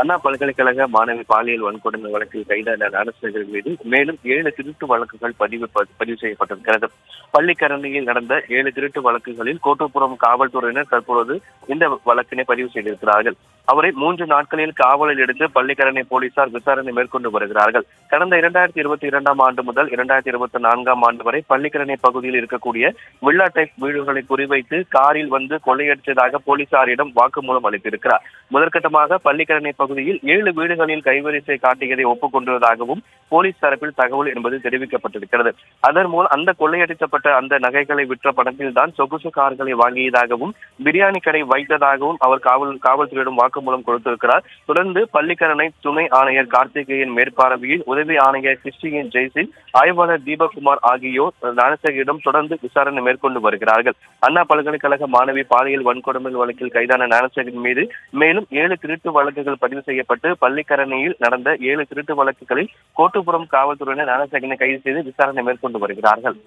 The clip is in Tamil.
அண்ணா பல்கலைக்கழக மாணவி பாலியல் வன்கொடுமை வழக்கில் கைதான ஞானசேகரன் மீது மேலும் 7 திருட்டு வழக்குகள் பதிவு செய்யப்பட்டிருக்கிறது. பள்ளிக்கரணையில் நடந்த 7 திருட்டு வழக்குகளில் கோட்டூர்புரம் காவல்துறையினர் தற்பொழுது இந்த வழக்கினை பதிவு செய்திருக்கிறார்கள். அவரை 3 நாட்களில் காவலில் எடுத்து பள்ளிக்கரணை போலீசார் விசாரணை மேற்கொண்டு வருகிறார்கள். கடந்த 2022ஆம் ஆண்டு முதல் 2024ஆம் ஆண்டு வரை பள்ளிக்கரணை பகுதியில் இருக்கக்கூடிய வில்லா டைப் வீடுகளை குறிவைத்து காரில் வந்து கொள்ளையடித்ததாக போலீசாரிடம் வாக்குமூலம் அளித்திருக்கிறார். முதற்கட்டமாக பள்ளிக்கரணை பகுதியில் 7 வீடுகளில் கைவரிசை காட்டியதை ஒப்புக்கொண்டதாகவும் போலீஸ் தரப்பில் தகவல் என்பது தெரிவிக்கப்பட்டிருக்கிறது. அதன் மூலம் அந்த கொள்ளையடிக்கப்பட்ட அந்த நகைகளை விற்ற பணத்தில் தான் சொகுசு கார்களை வாங்கியதாகவும் பிரியாணி கடை வைத்ததாகவும் அவர் காவல்துறையிடம் வாக்குமூலம் கொடுத்திருக்கிறார். தொடர்ந்து பள்ளிக்கரணை துணை ஆணையர் கார்த்திகேயன் மேற்பார்வையில் உதவி ஆணையர் கிறிஸ்டியன் ஜெய்சில், ஆய்வாளர் தீபக்குமார் ஆகியோர் ஞானசேகரிடம் தொடர்ந்து விசாரணை மேற்கொண்டு வருகிறார்கள். அண்ணா பல்கலைக்கழக மாணவி பாலியல் வன்கொடுமை வழக்கில் கைதான ஞானசேகரன் மீது மேலும் 7 திருட்டு வழக்குகள் பதிவு செய்யப்பட்டு பள்ளிக்கரணையில் நடந்த 7 திருட்டு வழக்குகளில் கோட்டூர்புரம் காவல்துறையினர் ஞானசேகரனை கைது செய்து விசாரணை மேற்கொண்டு வருகிறார்கள்.